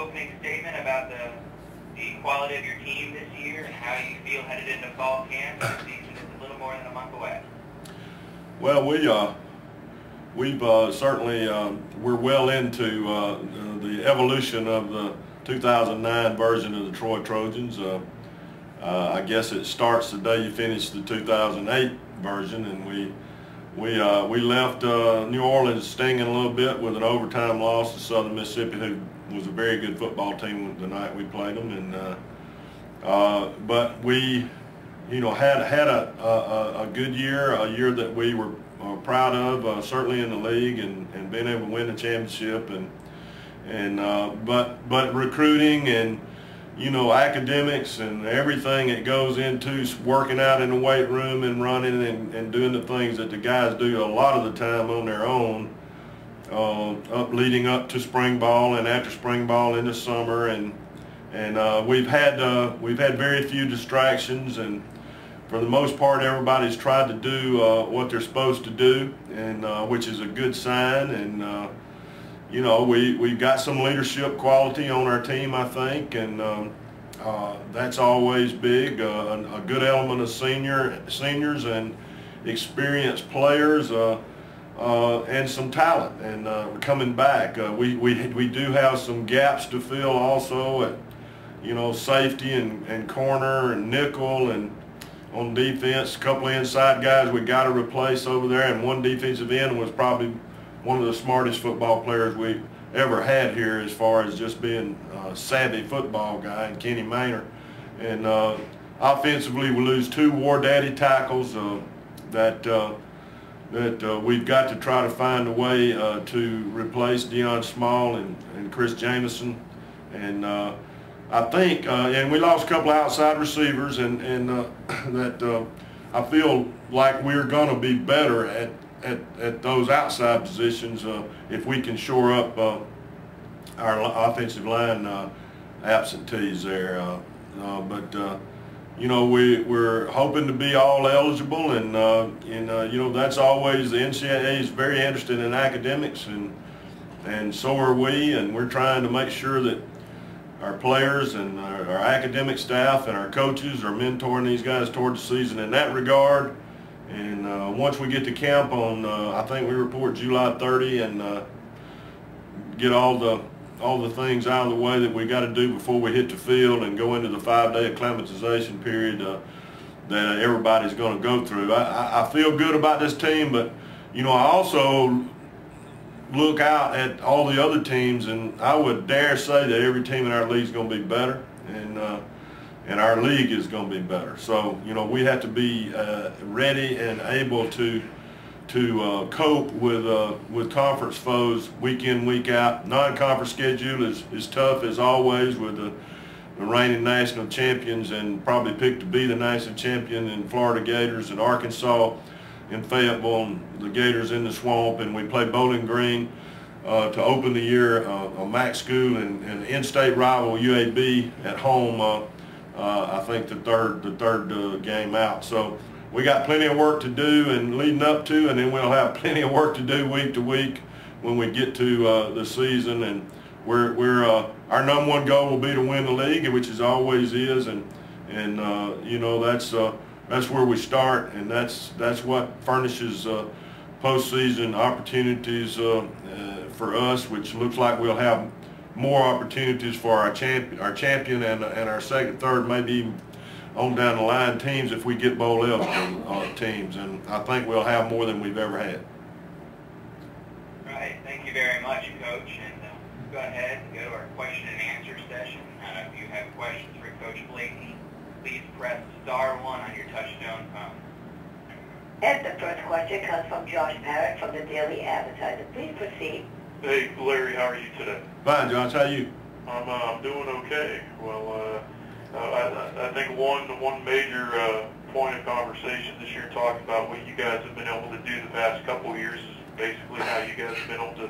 opening statement about the quality of your team this year and how you feel headed into fall camp. The season is a little more than a month away. Well, we've certainly we're well into the evolution of the 2009 version of the Troy Trojans. I guess it starts the day you finish the 2008 version, and we left New Orleans stinging a little bit with an overtime loss to Southern Mississippi, who was a very good football team the night we played them, and but we, had a good year, a year that we were proud of, certainly in the league, and being able to win the championship, but recruiting and academics and everything that goes into working out in the weight room and running and doing the things that the guys do a lot of the time on their own, leading up to spring ball and after spring ball in the summer, and we've had very few distractions, and for the most part everybody's tried to do what they're supposed to do, and which is a good sign, and we've got some leadership quality on our team, I think, and that's always big. A good element of seniors and experienced players, and some talent, and coming back. We do have some gaps to fill also at safety and corner and nickel, and on defense, a couple of inside guys we got to replace over there, and one defensive end was probably one of the smartest football players we ever had here, as far as just being a savvy football guy, and Kenny Maynor. And offensively, we lose 2 War Daddy tackles that we've got to try to find a way to replace Deion Small and Chris Jamison. And I think, and we lost a couple of outside receivers, and that I feel like we're going to be better at those outside positions if we can shore up our offensive line absentees there. We're hoping to be all eligible, and that's always, the NCAA is very interested in academics, and so are we, and we're trying to make sure that our players and our academic staff and our coaches are mentoring these guys toward the season in that regard. And once we get to camp on, I think we report July 30, and get all the things out of the way that we got to do before we hit the field and go into the 5-day acclimatization period that everybody's going to go through. I feel good about this team, but I also look out at all the other teams, and I would dare say that every team in our league is going to be better, and our league is going to be better. So we have to be ready and able to cope with conference foes week in, week out. Non-conference schedule is tough as always, with the reigning national champions, and probably picked to be the national champion in Florida Gators, and Arkansas in Fayetteville, and the Gators in the Swamp, and we play Bowling Green to open the year, a MAC school, and in-state rival UAB at home. I think the third game out. So we got plenty of work to do and leading up to, and then we'll have plenty of work to do week to week when we get to the season. And we're our number one goal will be to win the league, which is always is, and that's where we start, and that's what furnishes postseason opportunities for us, which looks like we'll have more opportunities for our champion and our second, third, maybe even on down the line teams if we get bowl eligible teams, and I think we'll have more than we've ever had. Right. Thank you very much, Coach. And go ahead and go to our question and answer session. If you have questions for Coach Blakeney, please press *1 on your touchtone phone. And the first question comes from Josh Parrott from the Daily Advertiser. Please proceed. Hey, Larry, how are you today? Fine, Josh. How are you? I'm doing okay. Well, I think one major point of conversation this year, talking about what you guys have been able to do the past couple of years, is basically how you guys have been able to,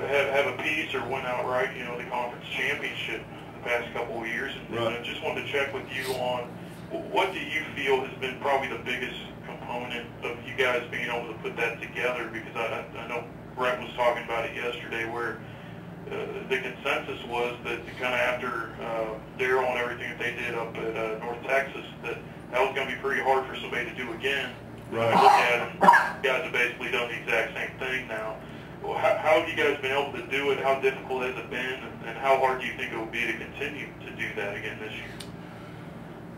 have a piece or win outright, the conference championship the past couple of years. And right. I just wanted to check with you on what do you feel has been probably the biggest component of you guys being able to put that together, because I know Brett was talking about it yesterday, where the consensus was that kind of after Darryl and everything that they did up at North Texas, that was going to be pretty hard for somebody to do again. Right. When I look at them, you guys have basically done the exact same thing now. Well, how have you guys been able to do it? How difficult has it been? And how hard do you think it will be to continue to do that again this year?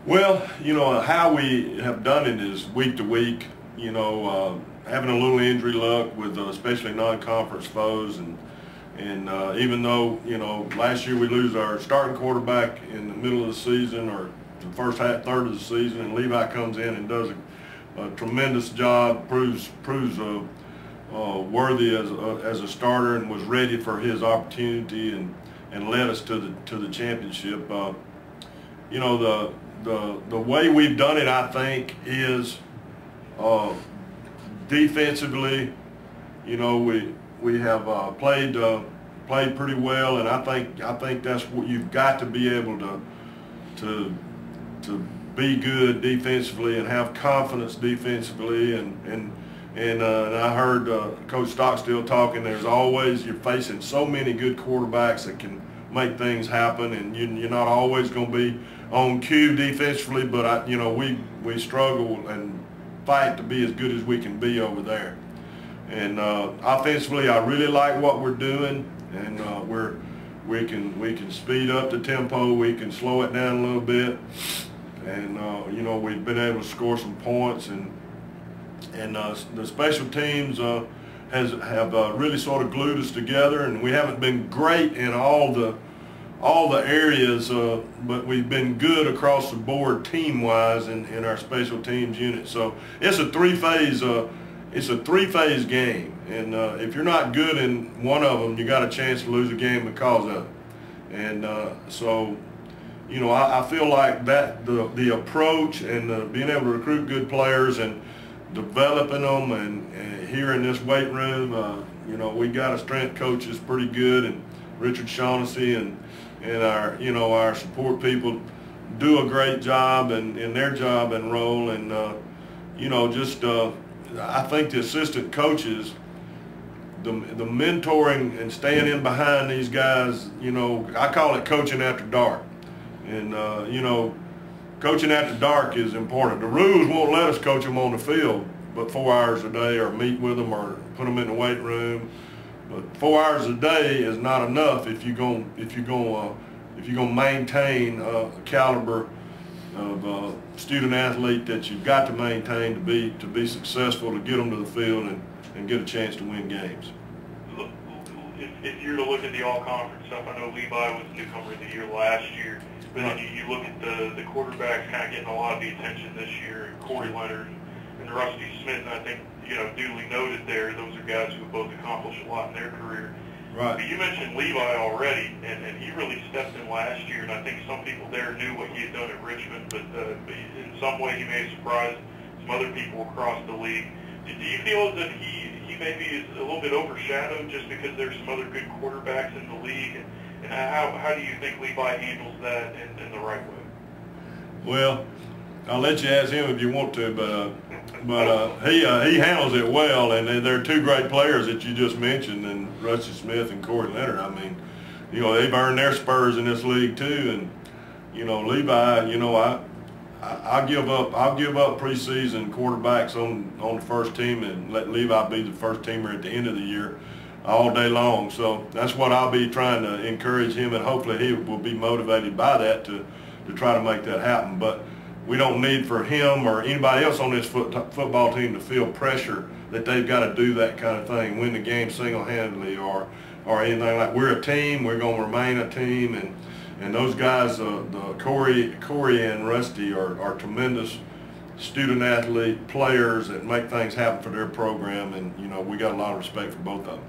Well, you know, how we have done it is week to week, you know, having a little injury luck with especially non-conference foes, and even though, you know, last year we lose our starting quarterback in the middle of the season or the first third of the season, and Levi comes in and does a tremendous job, proves worthy as a starter, and was ready for his opportunity, and led us to the championship. You know, the way we've done it, I think, is defensively. You know, we have played pretty well, and I think that's what you've got to be able to be good defensively and have confidence defensively, and I heard Coach Stockstill talking. There's always, you're facing so many good quarterbacks that can make things happen, and you're not always going to be on cue defensively, but you know, we struggle and fight to be as good as we can be over there. And offensively, I really like what we're doing, and we can speed up the tempo, we can slow it down a little bit, and you know, we've been able to score some points, and the special teams have really sort of glued us together, and we haven't been great in all the areas, but we've been good across the board team-wise in our special teams unit. So it's a three-phase game, and if you're not good in one of them, you got a chance to lose a game because of it. And so, you know, I feel like that the approach and being able to recruit good players and developing them, and here in this weight room, you know, we got a strength coach that's pretty good, and Richard Shaughnessy and our support people do a great job in their job and role, and you know, just I think the assistant coaches, the mentoring and staying in behind these guys, you know, I call it coaching after dark, and you know, coaching after dark is important. The rules won't let us coach them on the field but 4 hours a day, or meet with them, or put them in the weight room. But 4 hours a day is not enough if you're going to maintain a caliber of student athlete that you've got to maintain to be successful, to get them to the field and get a chance to win games. If you're to look at the all-conference stuff, I know Levi was newcomer of the year last year, but then you look at the quarterbacks kind of getting a lot of the attention this year, and Corey Leonard and Rusty Smith, and I think, you know, duly noted there, those are guys who have both accomplished a lot in their career. Right. But you mentioned Levi already, and he really stepped in last year, and I think some people there knew what he had done at Richmond, but in some way he may have surprised some other people across the league. Do you feel that he maybe is a little bit overshadowed just because there's some other good quarterbacks in the league, and how do you think Levi handles that in the right way? Well, I'll let you ask him if you want to, but he handles it well, and there are two great players that you just mentioned, and Rusty Smith and Corey Leonard. I mean, you know, they've earned their spurs in this league too, and you know, Levi, you know, I'll give up preseason quarterbacks on the first team and let Levi be the first teamer at the end of the year all day long. So that's what I'll be trying to encourage him, and hopefully he will be motivated by that to try to make that happen. But we don't need for him or anybody else on this football team to feel pressure that they've got to do that kind of thing, win the game single-handedly or anything like. We're a team. We're going to remain a team, and those guys, Corey and Rusty are tremendous student-athlete players that make things happen for their program, and you know, we got a lot of respect for both of them.